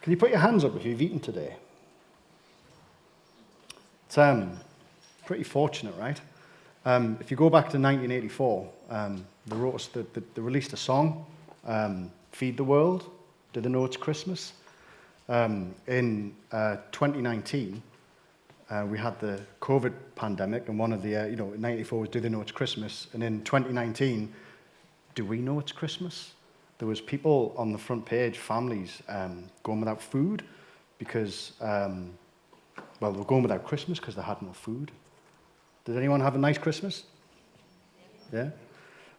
Can you put your hands up if you've eaten today? It's pretty fortunate, right? If you go back to 1984, they released a song, Feed the World. Do they know it's Christmas? In 2019, we had the COVID pandemic, and one of the, in 94 was Do They Know It's Christmas? And in 2019, Do We Know It's Christmas? There was people on the front page, families, going without food because, they were going without Christmas because they had no food. Did anyone have a nice Christmas? Yeah?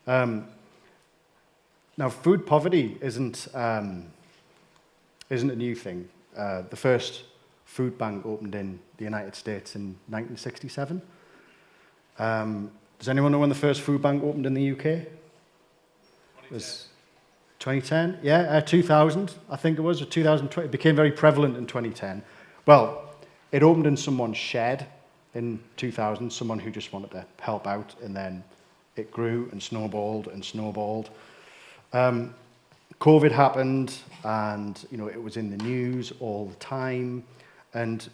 Now, food poverty isn't a new thing. The first food bank opened in the United States in 1967. Does anyone know when the first food bank opened in the UK? 2010. It was 2010? Yeah, 2000, I think it was, or 2020. It became very prevalent in 2010. Well, it opened in someone's shed in 2000, someone who just wanted to help out, and then it grew and snowballed and snowballed. COVID happened, and it was in the news all the time, and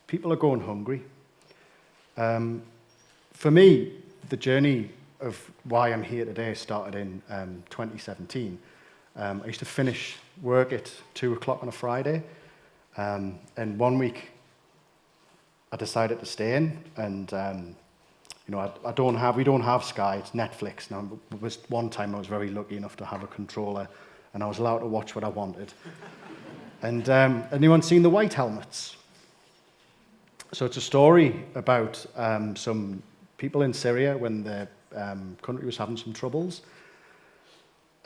people are going hungry. For me, the journey of why I'm here today started in 2017. I used to finish work at 2 o'clock on a Friday, and 1 week I decided to stay in, and we don't have Sky, it's Netflix. Now, it was one time I was very lucky enough to have a controller, and I was allowed to watch what I wanted. And anyone seen The White Helmets? So it's a story about some people in Syria when the country was having some troubles,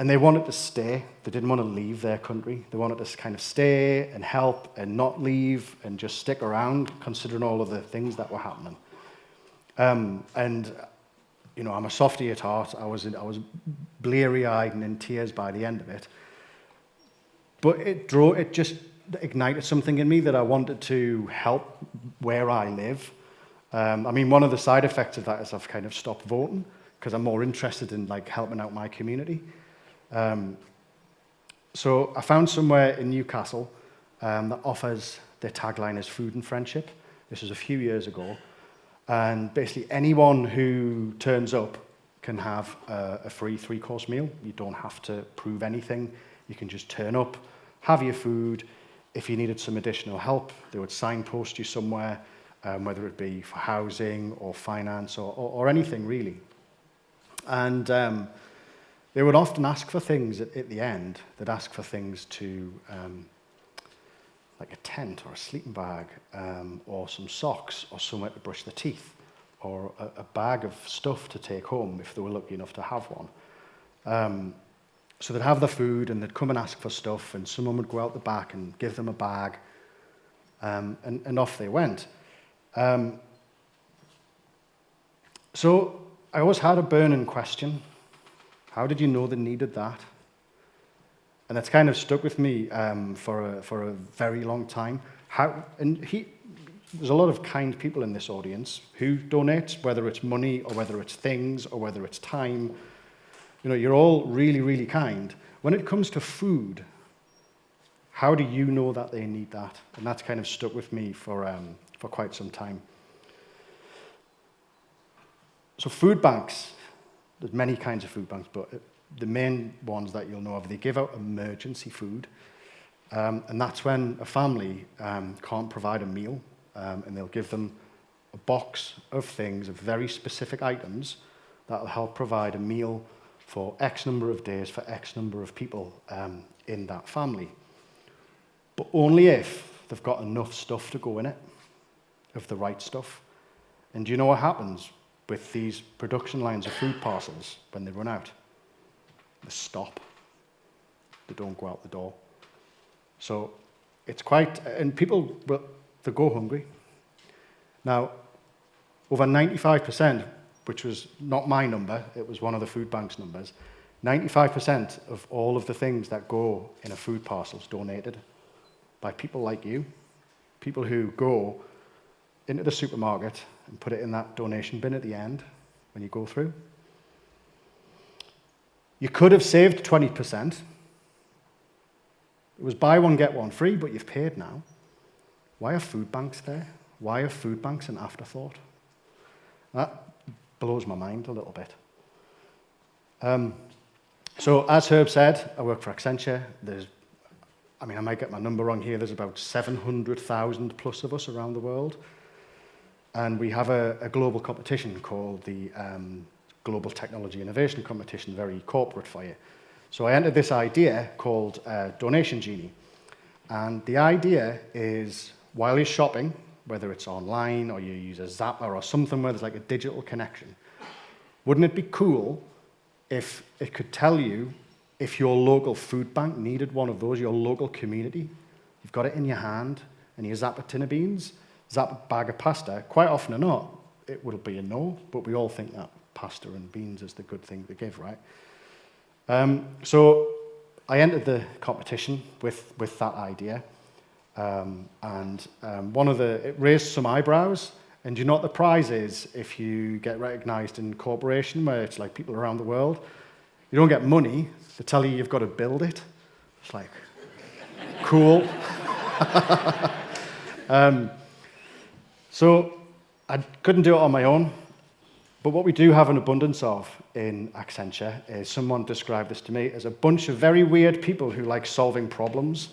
and they wanted to stay. They didn't want to leave their country. They wanted to kind of stay and help and not leave and just stick around, considering all of the things that were happening. I'm a softie at heart. I was bleary-eyed and in tears by the end of it. But it just ignited something in me that I wanted to help where I live. One of the side effects of that is I've kind of stopped voting because I'm more interested in helping out my community. So I found somewhere in Newcastle that offers their tagline is food and friendship. This was a few years ago. And basically anyone who turns up can have a free 3-course meal. You don't have to prove anything. You can just turn up, have your food. If you needed some additional help, they would signpost you somewhere, whether it be for housing or finance or anything really. And they would often ask for things at the end. They'd ask for things to, like a tent or a sleeping bag, or some socks or somewhere to brush their teeth, or a bag of stuff to take home if they were lucky enough to have one. So they'd have the food and they'd come and ask for stuff, and someone would go out the back and give them a bag, and off they went. So I always had a burning question. How did you know they needed that? And that's kind of stuck with me for a very long time. There's a lot of kind people in this audience who donate, whether it's money or whether it's things or whether it's time. You're all really, really kind. When it comes to food, how do you know that they need that? And that's kind of stuck with me for quite some time. So food banks, there's many kinds of food banks, but the main ones that you'll know of, they give out emergency food. And that's when a family can't provide a meal, and they'll give them a box of things, of very specific items, that will help provide a meal for X number of days for X number of people in that family. But only if they've got enough stuff to go in it, of the right stuff. And do you know what happens with these production lines of food parcels when they run out? They stop. They don't go out the door. So it's and people, they go hungry. Now, over 95%, which was not my number, it was one of the food bank's numbers, 95% of all of the things that go in a food parcel is donated by people like you, people who go into the supermarket and put it in that donation bin at the end when you go through. You could have saved 20%. It was buy one, get one free, but you've paid now. Why are food banks there? Why are food banks an afterthought? That blows my mind a little bit. So as Herb said, I work for Accenture. I might get my number wrong here. There's about 700,000 plus of us around the world. And we have a global competition called the Global Technology Innovation Competition, very corporate for you. So I entered this idea called Donation Genie. And the idea is, while you're shopping, whether it's online or you use a Zapper or something where there's like a digital connection, wouldn't it be cool if it could tell you if your local food bank needed one of those, your local community? You've got it in your hand, and you zap a tin of beans, zap a bag of pasta. Quite often or not, it will be a no, but we all think that pasta and beans is the good thing to give, right? So I entered the competition with that idea, it raised some eyebrows. And do you know what the prize is if you get recognized in corporation, where it's like people around the world? You don't get money, they tell you you've got to build it. It's like, cool. So I couldn't do it on my own, but what we do have an abundance of in Accenture is, someone described this to me as a bunch of very weird people who like solving problems.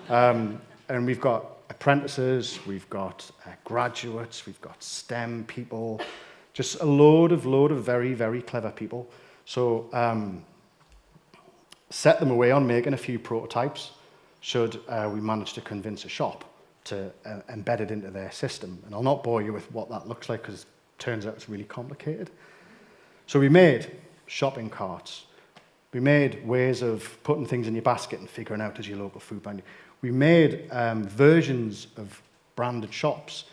And we've got apprentices, we've got graduates, we've got STEM people, just a load of very, very clever people. So set them away on making a few prototypes should we manage to convince a shop to embed it into their system. And I'll not bore you with what that looks like, because it turns out it's really complicated. So we made shopping carts. We made ways of putting things in your basket and figuring out as your local food bank. We made versions of branded shops.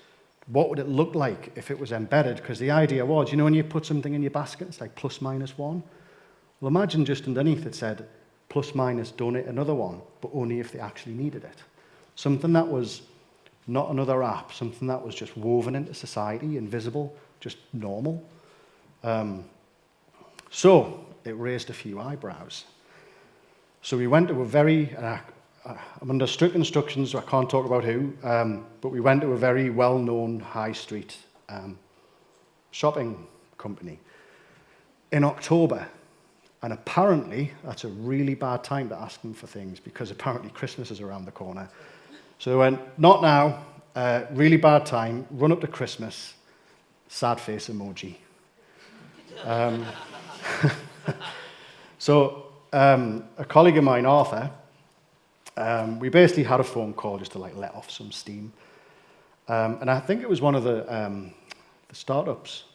What would it look like if it was embedded? Because the idea was, when you put something in your basket, it's like plus minus one. Well, imagine just underneath it said, plus minus donate another one, but only if they actually needed it. Something that was not another app, something that was just woven into society, invisible, just normal. So it raised a few eyebrows. So we went to a very, I'm under strict instructions, so I can't talk about who, but we went to a very well-known high street shopping company in October. And apparently, that's a really bad time to ask them for things, because apparently Christmas is around the corner. So they went, not now, really bad time, run up to Christmas, sad face emoji. So a colleague of mine, Arthur, we basically had a phone call just to let off some steam. And I think it was one of the startups.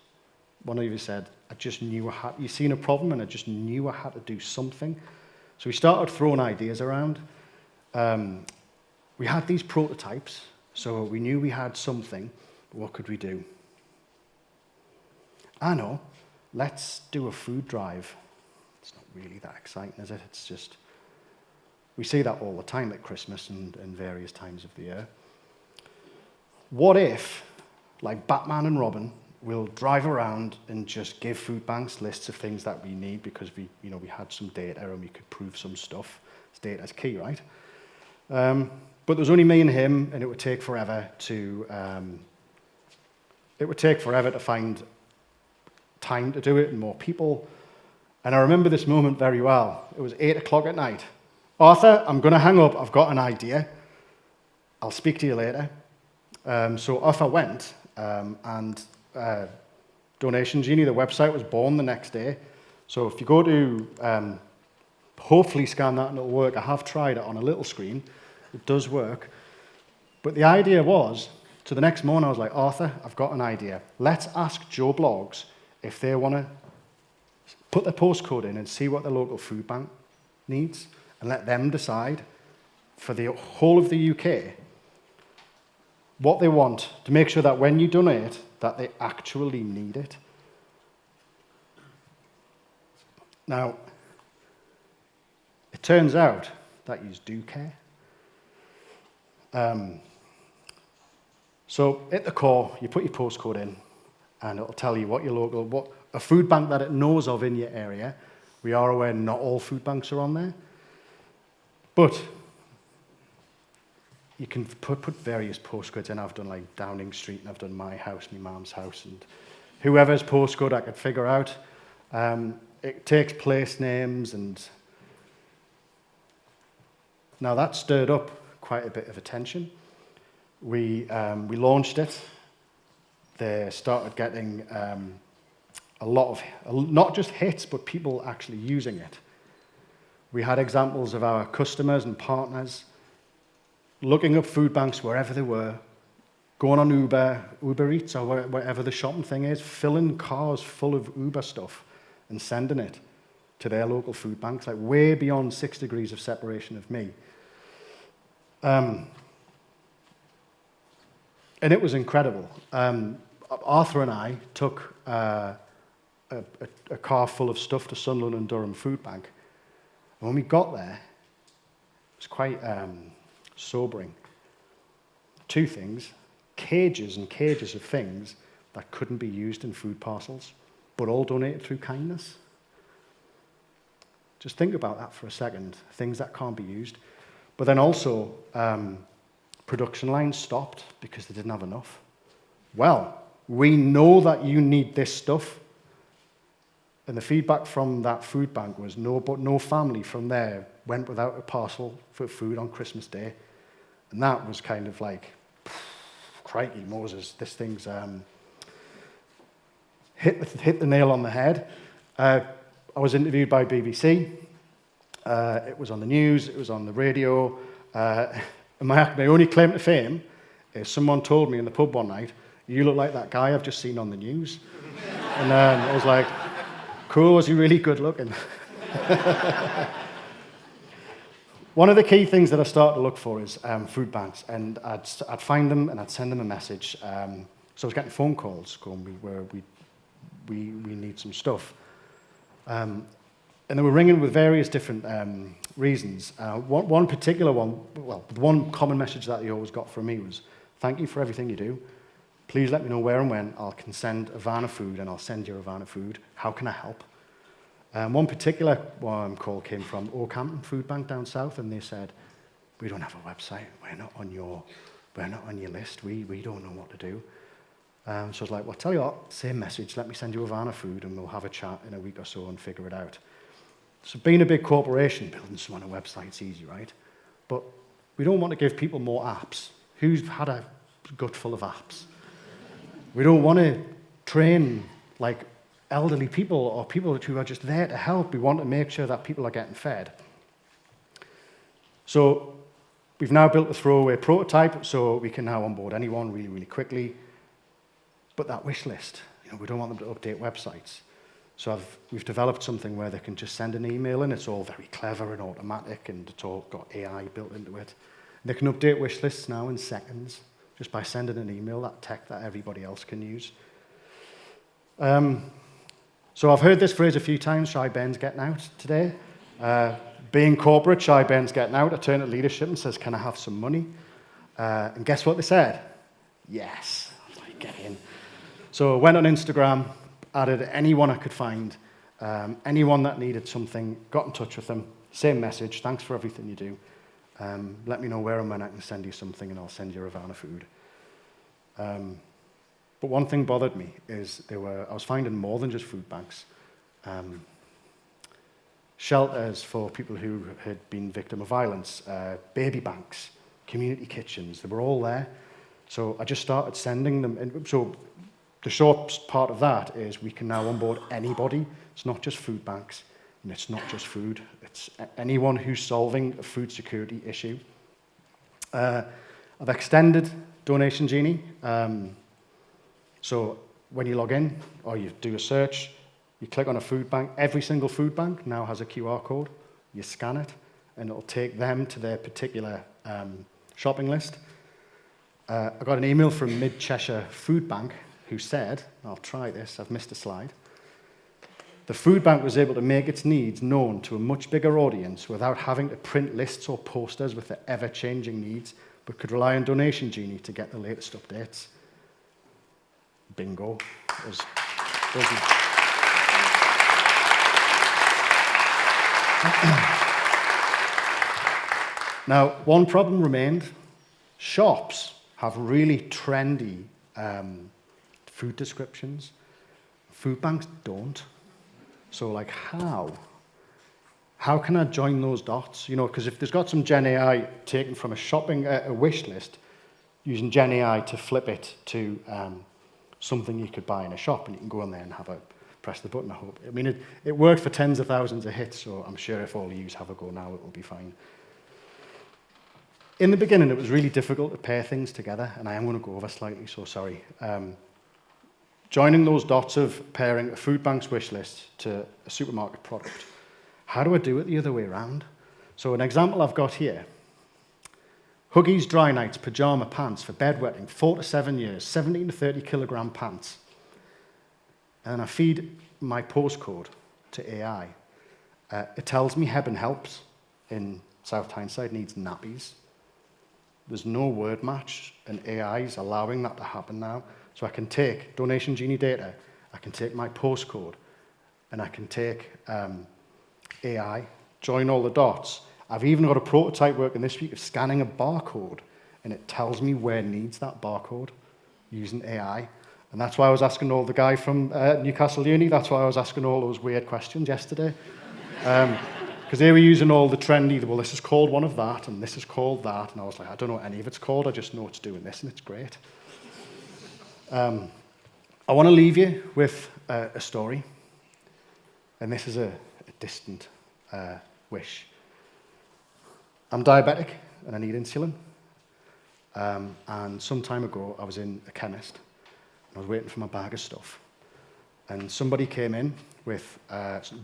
One of you said, I just knew you seen a problem and I just knew I had to do something. So we started throwing ideas around. We had these prototypes, so we knew we had something, but what could we do? I know, let's do a food drive. It's not really that exciting, is it? It's just, we see that all the time at Christmas and various times of the year. What if, like Batman and Robin, we'll drive around and just give food banks lists of things that we need, because we had some data and we could prove some stuff. Data's key, right? But there's only me and him, and it would take forever to find time to do it and more people. And I remember this moment very well. It was 8 o'clock at night. Arthur, I'm going to hang up. I've got an idea. I'll speak to you later. So off I went, and Donation Genie, the website, was born the next day. So if you go to, hopefully scan that and it'll work. I have tried it on a little screen. It does work. But the idea was, so the next morning I was like, Arthur, I've got an idea. Let's ask Joe Blogs if they want to put their postcode in and see what their local food bank needs, and let them decide for the whole of the UK what they want, to make sure that when you donate, that they actually need it. Now, it turns out that you do care. So at the core, you put your postcode in, and it'll tell you what your local, what a food bank that it knows of in your area. We are aware not all food banks are on there. But you can put various postcodes in. I've done like Downing Street, and I've done my house, my mum's house, and whoever's postcode I could figure out. It takes place names, and now that stirred up quite a bit of attention. We launched it. They started getting a lot of, not just hits, but people actually using it. We had examples of our customers and partners looking up food banks wherever they were, going on Uber Eats or wherever the shopping thing is, filling cars full of Uber stuff and sending it to their local food banks, like way beyond 6 degrees of separation of me. And it was incredible. Arthur and I took a car full of stuff to Sunderland and Durham Food Bank. And when we got there, it was quite sobering. 2 things: cages and cages of things that couldn't be used in food parcels, but all donated through kindness. Just think about that for a second, things that can't be used. But then also, production lines stopped because they didn't have enough. Well, we know that you need this stuff. And the feedback from that food bank was no family from there went without a parcel for food on Christmas Day. And that was kind of like, crikey, Moses, this thing's hit the nail on the head. I was interviewed by BBC. It was on the news, it was on the radio. And my only claim to fame is someone told me in the pub one night, "You look like that guy I've just seen on the news." And I was like, cool, was he really good looking? One of the key things that I started to look for is food banks, and I'd find them and I'd send them a message. So I was getting phone calls going, we need some stuff. And they were ringing with various different reasons. One particular one, well, the one common message that they always got from me was, "Thank you for everything you do. Please let me know where and when. I can send a van of food, and I'll send you a van of food. How can I help?" One particular call came from Oakhampton Food Bank down south, and they said, "We don't have a website. We're not on your list. We don't know what to do." So I was like, "Well, tell you what, same message. Let me send you a van of food, and we'll have a chat in a week or so and figure it out." So being a big corporation, building someone a website's easy, right? But we don't want to give people more apps. Who's had a gut full of apps? We don't want to train like elderly people or people who are just there to help. We want to make sure that people are getting fed. So we've now built a throwaway prototype, so we can now onboard anyone really, really quickly. But that wish list, we don't want them to update websites. So we've developed something where they can just send an email in. It's all very clever and automatic, and it's all got AI built into it. And they can update wish lists now in seconds, just by sending an email, that tech that everybody else can use. So I've heard this phrase a few times, "Shy Ben's getting out" today. Being corporate, Shy Ben's getting out. I turn to leadership and says, "Can I have some money?" And guess what they said? Yes. I was like, get in. So I went on Instagram, added anyone I could find, anyone that needed something, got in touch with them, same message, "Thanks for everything you do. Let me know where and when I can send you something, and I'll send you a van of food." But one thing bothered me is I was finding more than just food banks. Shelters for people who had been victim of violence, baby banks, community kitchens, they were all there. So I just started sending them. And so the short part of that is we can now onboard anybody. It's not just food banks, and it's not just food. It's anyone who's solving a food security issue. I've extended Donation Genie. So when you log in or you do a search, you click on a food bank. Every single food bank now has a QR code. You scan it, and it'll take them to their particular shopping list. I got an email from Mid Cheshire Food Bank who said, I'll try this, I've missed a slide. The food bank was able to make its needs known to a much bigger audience without having to print lists or posters with their ever-changing needs, but could rely on Donation Genie to get the latest updates. Bingo. Now, one problem remained. Shops have really trendy food descriptions. Food banks don't. So like how? How can I join those dots? You know, because if there's got some Gen AI taken from a wish list, using Gen AI to flip it to something you could buy in a shop, and you can go in there and press the button, I hope. I mean, it worked for tens of thousands of hits, so I'm sure if all of you have a go now, it will be fine. In the beginning, it was really difficult to pair things together, and I am going to go over slightly, so sorry. Joining those dots of pairing a food bank's wish list to a supermarket product. How do I do it the other way around? So an example I've got here. Huggies Dry Nights Pyjama Pants for bedwetting, 4 to 7 years, 17 to 30 kilogram pants. And I feed my postcode to AI. It tells me Hebben Helps in South Tyneside needs nappies. There's no word match, and AI is allowing that to happen now. So I can take Donation Genie data, I can take my postcode, and I can take AI, join all the dots. I've even got a prototype working this week of scanning a barcode, and it tells me where it needs that barcode using AI. And that's why I was asking all the guy from Newcastle Uni, that's why I was asking all those weird questions yesterday. Because they were using all the trendy, well, this is called one of that, and this is called that. And I was like, I don't know what any of it's called, I just know it's doing this, and it's great. I want to leave you with a story. And this is a distant wish. I'm diabetic, and I need insulin. And some time ago, I was in a chemist, and I was waiting for my bag of stuff. And somebody came in with,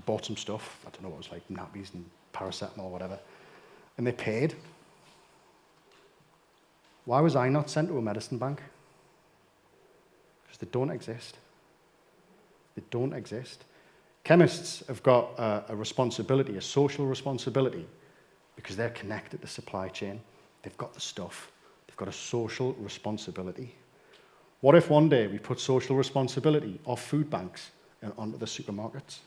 bought some stuff, I don't know what it was, like nappies and paracetamol or whatever, and they paid. Why was I not sent to a medicine bank? Because they don't exist. They don't exist. Chemists have got a responsibility, a social responsibility, because they're connected to supply chain. They've got the stuff. They've got a social responsibility. What if one day we put social responsibility off food banks and onto the supermarkets?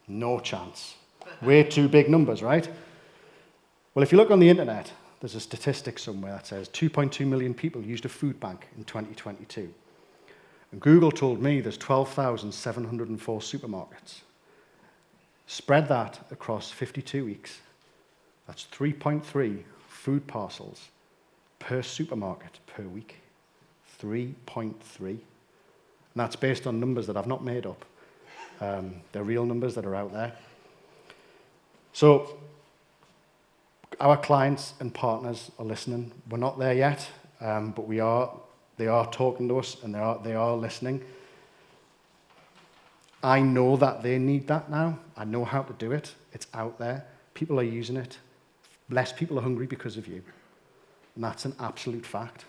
No chance. Way too big numbers, right? Well, if you look on the internet, there's a statistic somewhere that says 2.2 million people used a food bank in 2022. And Google told me there's 12,704 supermarkets. Spread that across 52 weeks. That's 3.3 food parcels per supermarket per week. 3.3. And that's based on numbers that I've not made up. They're real numbers that are out there. So our clients and partners are listening. We're not there yet, but we are. They are talking to us, and they are listening. I know that they need that now. I know how to do it. It's out there. People are using it. Less people are hungry because of you. And that's an absolute fact.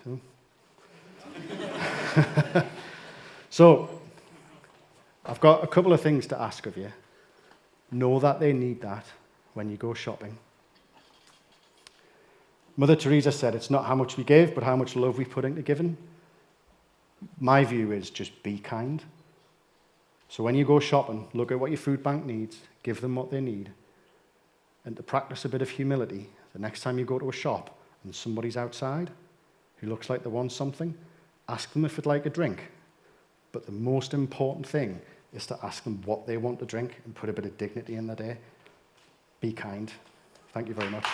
So, I've got a couple of things to ask of you. Know that they need that when you go shopping. Mother Teresa said, it's not how much we give, but how much love we put into giving. My view is just be kind. So when you go shopping, look at what your food bank needs, give them what they need, and to practice a bit of humility, the next time you go to a shop and somebody's outside who looks like they want something, ask them if they'd like a drink. But the most important thing is to ask them what they want to drink and put a bit of dignity in their day. Be kind. Thank you very much.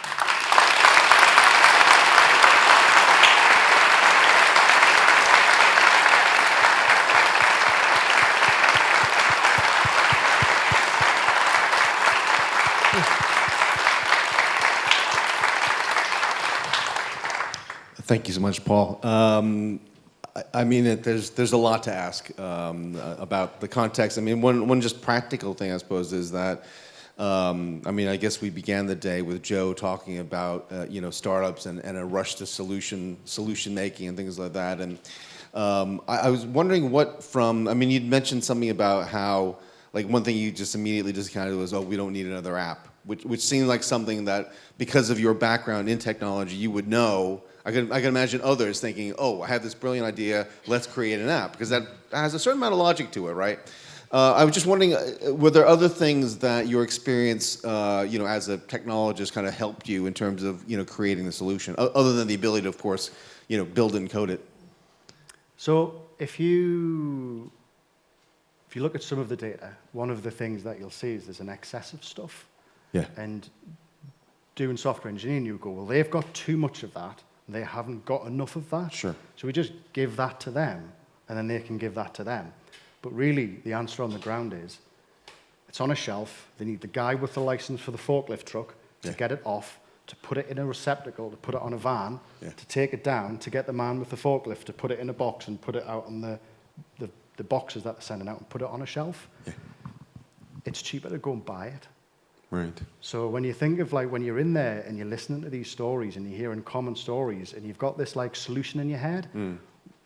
Thank you so much, Paul. I mean, there's a lot to ask about the context. I mean, one just practical thing, I suppose, is that, I mean, I guess we began the day with Joe talking about, startups and a rush to solution making and things like that. And I was wondering I mean, you'd mentioned something about how, like, one thing you just immediately discounted was, we don't need another app, which seemed like something that, because of your background in technology, you would know. I can imagine others thinking, I have this brilliant idea, let's create an app, because that has a certain amount of logic to it, right? I was just wondering, were there other things that your experience, as a technologist kind of helped you in terms of, creating the solution, other than the ability to, of course, build and code it? So if you look at some of the data, one of the things that you'll see is there's an excess of stuff. Yeah. And doing software engineering, you go, well, they've got too much of that, and they haven't got enough of that. Sure. So we just give that to them, and then they can give that to them. But really, the answer on the ground is, it's on a shelf. They need the guy with the license for the forklift truck to get it off, to put it in a receptacle, to put it on a van, to take it down, to get the man with the forklift to put it in a box and put it out on the boxes that they're sending out and put it on a shelf. Yeah. It's cheaper to go and buy it. Right. So when you think of when you're in there and you're listening to these stories and you're hearing common stories and you've got this solution in your head,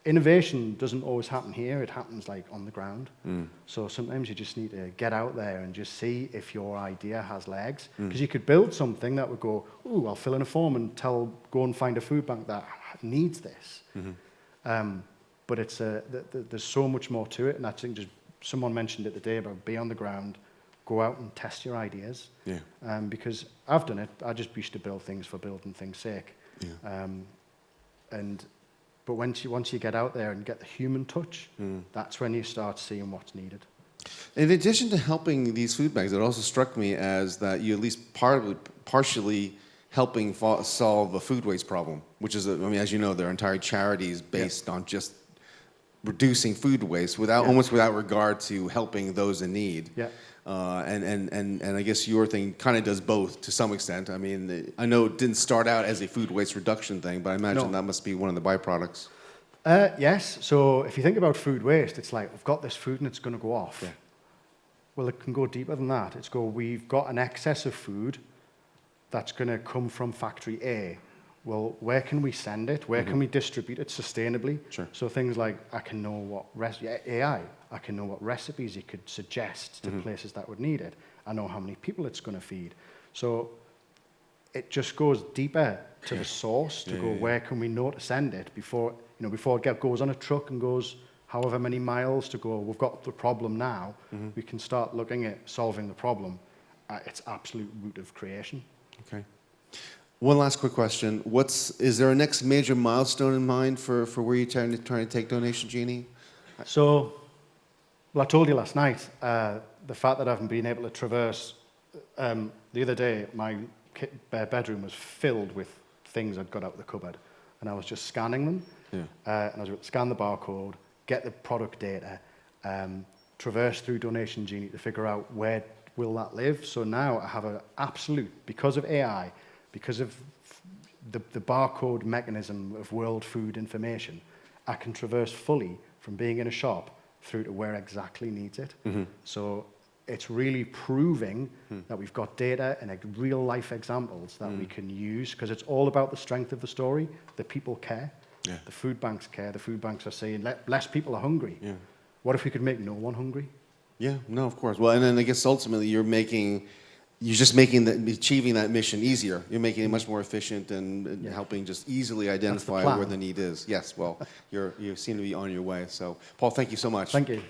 innovation doesn't always happen here. It happens on the ground. So sometimes you just need to get out there and just see if your idea has legs. Because you could build something that would go, ooh, I'll fill in a form and go and find a food bank that needs this. But there's so much more to it. And I think just someone mentioned it today about be on the ground, go out and test your ideas. Yeah. Because I've done it. I just used to build things for building things' sake. Yeah. But once you get out there and get the human touch, that's when you start seeing what's needed. In addition to helping these food banks, it also struck me as that you at least partially helping solve a food waste problem, which is, as you know, there are entire charities based on just reducing food waste almost without regard to helping those in need. Yeah. And I guess your thing kind of does both to some extent. I know it didn't start out as a food waste reduction thing, but I imagine that must be one of the byproducts. Yes. So if you think about food waste, it's we've got this food and it's going to go off. Yeah. Well, it can go deeper than that. We've got an excess of food that's going to come from factory A. Well, where can we send it? Where can we distribute it sustainably? Sure. So things like I can know what AI. I can know what recipes you could suggest to places that would need it. I know how many people it's going to feed. So it just goes deeper to the source to go, where can we know to send it before it goes on a truck and goes however many miles to go, we've got the problem now. We can start looking at solving the problem at its absolute root of creation. Okay. One last quick question. Is there a next major milestone in mind for where you're trying to take Donation Genie? So, I told you last night, the fact that I haven't been able to traverse, the other day, my bedroom was filled with things I'd got out of the cupboard, and I was just scanning them, and I was able to scan the barcode, get the product data, traverse through Donation Genie to figure out where will that live. So now I have an absolute, because of AI, because of the barcode mechanism of world food information, I can traverse fully from being in a shop through to where exactly needs it. So it's really proving that we've got data and real life examples that we can use, because it's all about the strength of the story. The people care. Yeah. The food banks care. The food banks are saying less people are hungry. Yeah. What if we could make no one hungry? Yeah, no, of course. Well, and then I guess ultimately you're just achieving that mission easier. You're making it much more efficient and helping just easily identify where the need is. Yes, well, you seem to be on your way. So, Paul, thank you so much. Thank you.